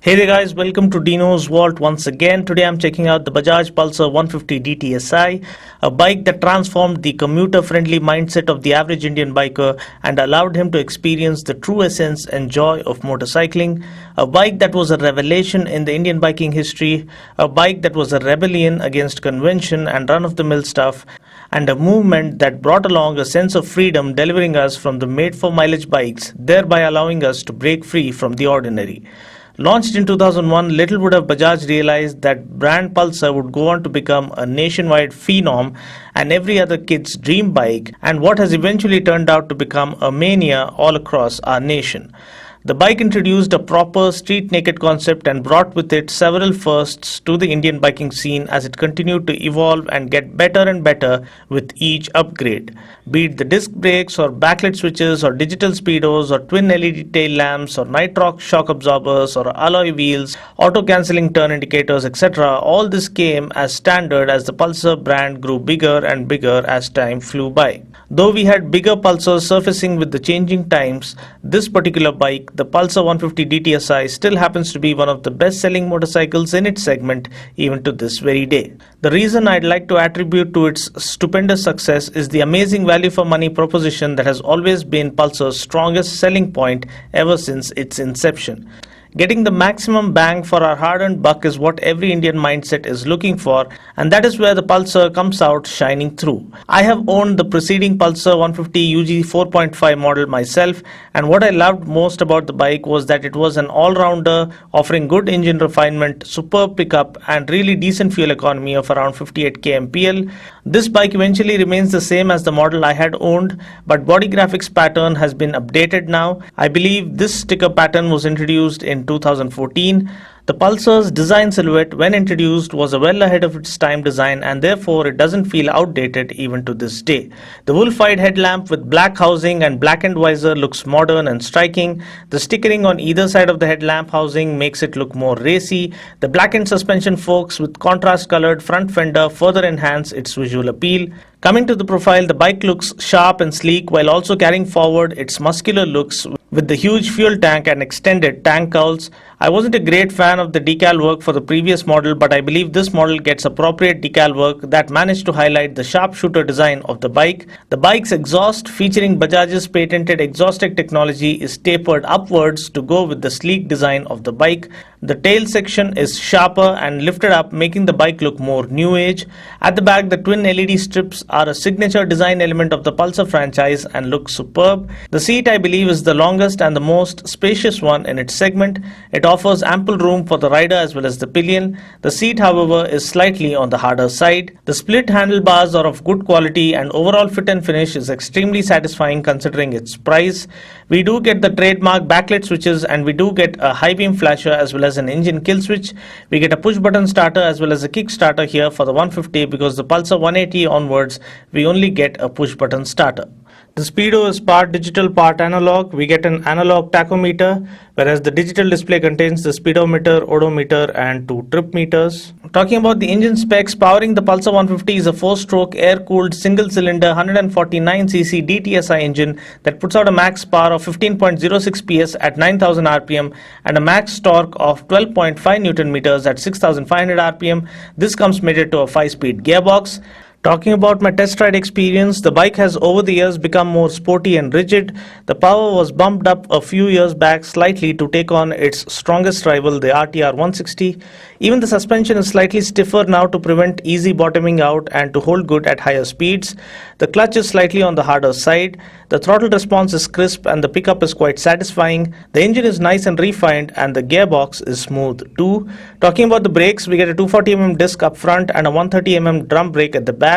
Hey there guys, welcome to Dinos Vault once again. Today I'm checking out the Bajaj Pulsar 150 DTSi, a bike that transformed the commuter-friendly mindset of the average Indian biker and allowed him to experience the true essence and joy of motorcycling. A bike that was a revelation in the Indian biking history, a bike that was a rebellion against convention and run-of-the-mill stuff, and a movement that brought along a sense of freedom, delivering us from the made-for-mileage bikes, thereby allowing us to break free from the ordinary. Launched in 2001, little would have Bajaj realized that brand Pulsar would go on to become a nationwide phenom and every other kid's dream bike, and what has eventually turned out to become a mania all across our nation. The bike introduced a proper street-naked concept and brought with it several firsts to the Indian biking scene as it continued to evolve and get better and better with each upgrade. Be it the disc brakes or backlit switches or digital speedos or twin LED tail lamps or nitrox shock absorbers or alloy wheels, auto-cancelling turn indicators, etc., all this came as standard as the Pulsar brand grew bigger and bigger as time flew by. Though we had bigger Pulsars surfacing with the changing times, this particular bike, the Pulsar 150 DTSi, still happens to be one of the best-selling motorcycles in its segment even to this very day. The reason I'd like to attribute to its stupendous success is the amazing value for money proposition that has always been Pulsar's strongest selling point ever since its inception. Getting the maximum bang for our hard-earned buck is what every Indian mindset is looking for, and that is where the Pulsar comes out shining through. I have owned the preceding Pulsar 150 UG 4.5 model myself, and what I loved most about the bike was that it was an all-rounder offering good engine refinement, superb pickup, and really decent fuel economy of around 58 kmpl. This bike eventually remains the same as the model I had owned, but body graphics pattern has been updated now. I believe this sticker pattern was introduced in 2014. The Pulsar's design silhouette when introduced was a well ahead of its time design, and therefore it doesn't feel outdated even to this day. The wolf-eyed headlamp with black housing and blackened visor looks modern and striking. The stickering on either side of the headlamp housing makes it look more racy. The blackened suspension forks with contrast colored front fender further enhance its visual appeal. Coming to the profile, the bike looks sharp and sleek while also carrying forward its muscular looks with the huge fuel tank and extended tank cowls. I wasn't a great fan of the decal work for the previous model, but I believe this model gets appropriate decal work that managed to highlight the sharpshooter design of the bike. The bike's exhaust, featuring Bajaj's patented exhaustic technology, is tapered upwards to go with the sleek design of the bike. The tail section is sharper and lifted up, making the bike look more new age. At the back, the twin LED strips are a signature design element of the Pulsar franchise and look superb. The seat, I believe, is the longest and the most spacious one in its segment. It offers ample room for the rider as well as the pillion. The seat, however, is slightly on the harder side. The split handlebars are of good quality and overall fit and finish is extremely satisfying considering its price. We do get the trademark backlit switches and we do get a high beam flasher as well as an engine kill switch. We get a push button starter as well as a kick starter here for the 150, because the Pulsar 180 onwards we only get a push button starter. The speedo is part digital, part analog. We get an analog tachometer, whereas the digital display contains the speedometer, odometer and 2 trip meters. Talking about the engine specs, powering the Pulsar 150 is a 4-stroke air-cooled single-cylinder 149cc DTSi engine that puts out a max power of 15.06 PS at 9000 rpm and a max torque of 12.5 Newton meters at 6500 rpm. This comes mated to a 5-speed gearbox. Talking about my test ride experience, the bike has over the years become more sporty and rigid. The power was bumped up a few years back slightly to take on its strongest rival, the RTR 160. Even the suspension is slightly stiffer now to prevent easy bottoming out and to hold good at higher speeds. The clutch is slightly on the harder side. The throttle response is crisp and the pickup is quite satisfying. The engine is nice and refined and the gearbox is smooth too. Talking about the brakes, we get a 240mm disc up front and a 130mm drum brake at the back.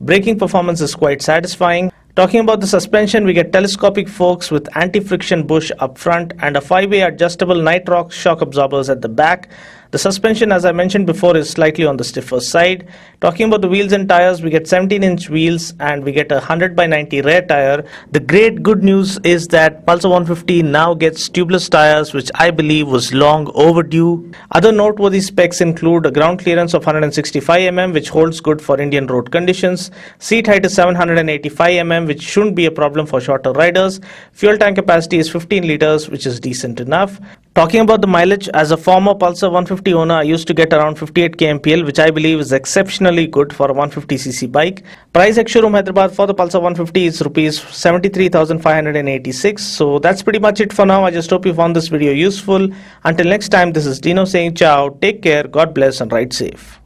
Braking performance is quite satisfying. Talking about the suspension, we get telescopic forks with anti-friction bush up front and a 5-way adjustable nitrox shock absorbers at the back. The suspension, as I mentioned before, is slightly on the stiffer side. Talking about the wheels and tires, we get 17-inch wheels and we get a 100/90 rear tire. The great good news is that Pulsar 150 now gets tubeless tires, which I believe was long overdue. Other noteworthy specs include a ground clearance of 165 mm, which holds good for Indian road conditions. Seat height is 785 mm, which shouldn't be a problem for shorter riders. Fuel tank capacity is 15 liters, which is decent enough. Talking about the mileage, as a former Pulsar 150 owner, I used to get around 58 kmpl, which I believe is exceptionally good for a 150cc bike. Price ex showroom Hyderabad for the Pulsar 150 is rupees 73,586. So that's pretty much it for now. I just hope you found this video useful. Until next time, this is Dino saying ciao, take care, God bless and ride safe.